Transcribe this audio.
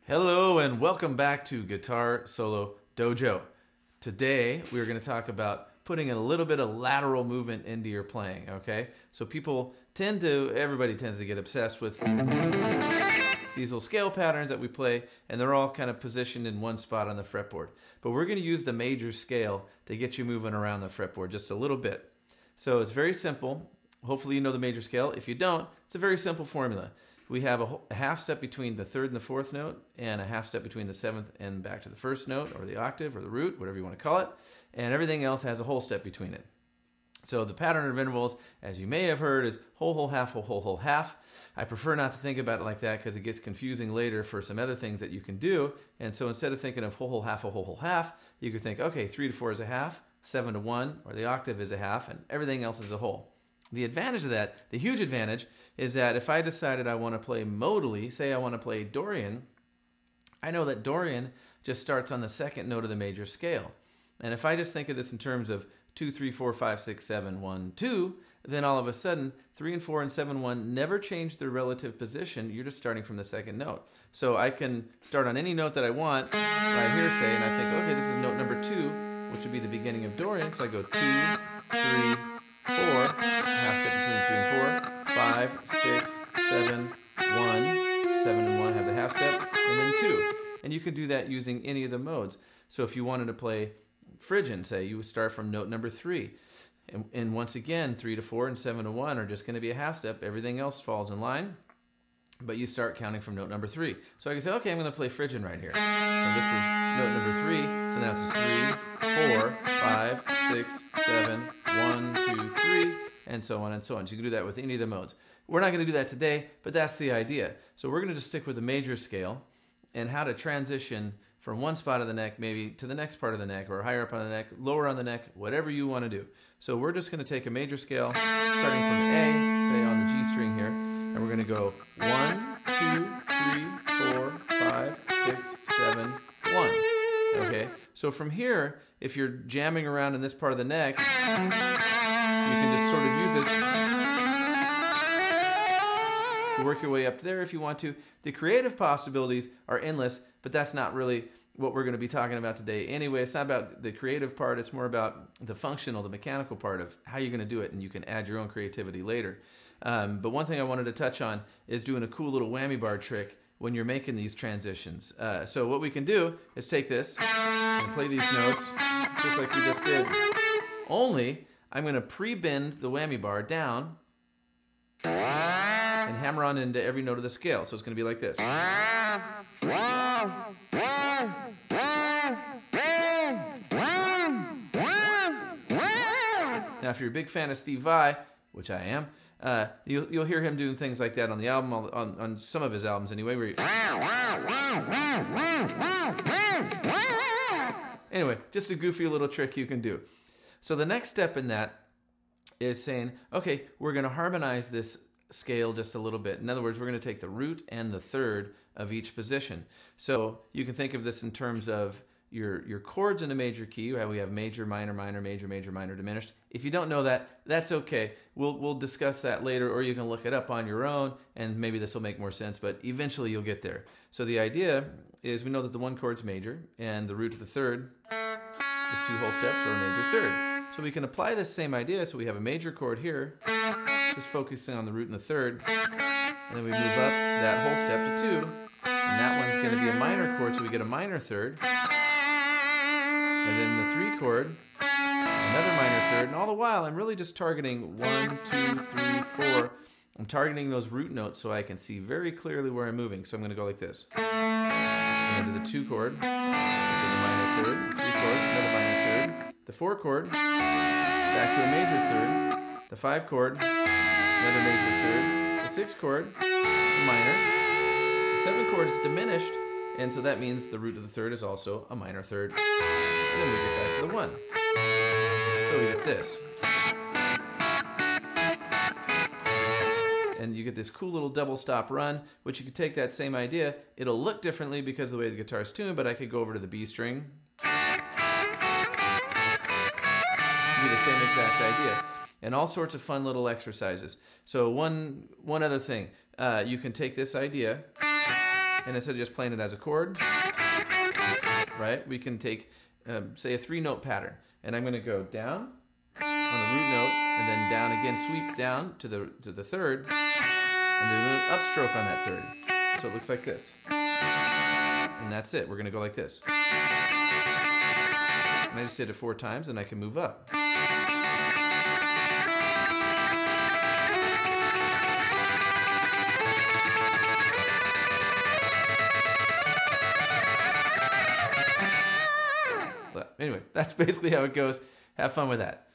Hello and welcome back to Guitar Solo Dojo. Today we are going to talk about putting a little bit of lateral movement into your playing, okay? So everybody tends to get obsessed with these little scale patterns that we play, and they're all kind of positioned in one spot on the fretboard. But we're going to use the major scale to get you moving around the fretboard just a little bit. So it's very simple. Hopefully you know the major scale. If you don't, it's a very simple formula. We have a half step between the third and the fourth note, and a half step between the seventh and back to the first note, or the octave, or the root, whatever you want to call it, and everything else has a whole step between it. So the pattern of intervals, as you may have heard, is whole, whole, half, whole, whole, whole, half. I prefer not to think about it like that because it gets confusing later for some other things that you can do. And so instead of thinking of whole, whole, half, whole, whole, whole, half, you could think, okay, 3 to 4 is a half, 7 to 1, or the octave is a half, and everything else is a whole. The advantage of that, the huge advantage, is that if I decided I want to play modally, say I want to play Dorian, I know that Dorian just starts on the second note of the major scale. And if I just think of this in terms of 2, 3, 4, 5, 6, 7, 1, 2, then all of a sudden 3 and 4 and 7, 1 never change their relative position. You're just starting from the second note. So I can start on any note that I want right here, say, and I think, okay, this is note number 2, which would be the beginning of Dorian. So I go 2, 3, 4, half step between 3 and 4, 5, 6, 7, 1, 7 and 1 have the half step, and then 2. And you can do that using any of the modes. So if you wanted to play Phrygian, say, you would start from note number 3. And once again, 3 to 4 and 7 to 1 are just going to be a half step. Everything else falls in line, but you start counting from note number 3. So I can say, okay, I'm going to play Phrygian right here. So this is note number 3. So now this is 3, 4, 5, 6, 7, 1, 2, 3, and so on and so on. So you can do that with any of the modes. We're not going to do that today, but that's the idea. So we're going to just stick with the major scale and how to transition from one spot of the neck maybe to the next part of the neck, or higher up on the neck, lower on the neck, whatever you want to do. So we're just going to take a major scale starting from A, say on the G string here, and we're going to go 1, 2, 3, 4, 5, 6, 7, 1. Okay, so from here, if you're jamming around in this part of the neck, you can just sort of use this to work your way up there if you want to. The creative possibilities are endless, but that's not really what we're going to be talking about today. Anyway, it's not about the creative part, it's more about the functional, the mechanical part of how you're going to do it, and you can add your own creativity later. But one thing I wanted to touch on is doing a cool little whammy bar trick when you're making these transitions. So what we can do is take this and play these notes just like we just did. Only I'm going to pre-bend the whammy bar down and hammer on into every note of the scale. So it's going to be like this. Now, if you're a big fan of Steve Vai, which I am, you'll hear him doing things like that on the album, on some of his albums anyway. Anyway, just a goofy little trick you can do. So the next step in that is saying, okay, we're going to harmonize this scale just a little bit. In other words, we're going to take the root and the third of each position. So you can think of this in terms of your chords in a major key. We have major, minor, minor, major, major, minor, diminished. If you don't know that, that's okay. We'll discuss that later, or you can look it up on your own, and maybe this will make more sense, but eventually you'll get there. So the idea is we know that the one chord's major, and the root of the third is 2 whole steps, or a major third. So we can apply this same idea. So we have a major chord here, just focusing on the root and the third, and then we move up that whole step to 2, and that one's going to be a minor chord, so we get a minor third. And then the 3 chord, another minor third, and all the while I'm really just targeting 1, 2, 3, 4. I'm targeting those root notes so I can see very clearly where I'm moving. So I'm going to go like this. And then to the 2 chord, which is a minor third, the 3 chord, another minor third, the 4 chord, back to a major third, the 5 chord, another major third, the 6 chord, a minor, the 7 chord is diminished, and so that means the root of the third is also a minor third. And then we get back to the 1. So we get this. And you get this cool little double stop run, which you could take that same idea. It'll look differently because of the way the guitar's tuned, but I could go over to the B string. It'd be the same exact idea. And all sorts of fun little exercises. So one other thing. You can take this idea And instead of just playing it as a chord, right, we can take, say, a 3-note pattern. And I'm going to go down on the root note, and then down again, sweep down to the third, and then an upstroke on that third. So it looks like this. And that's it. We're going to go like this. And I just did it 4 times, and I can move up. But anyway, that's basically how it goes. Have fun with that.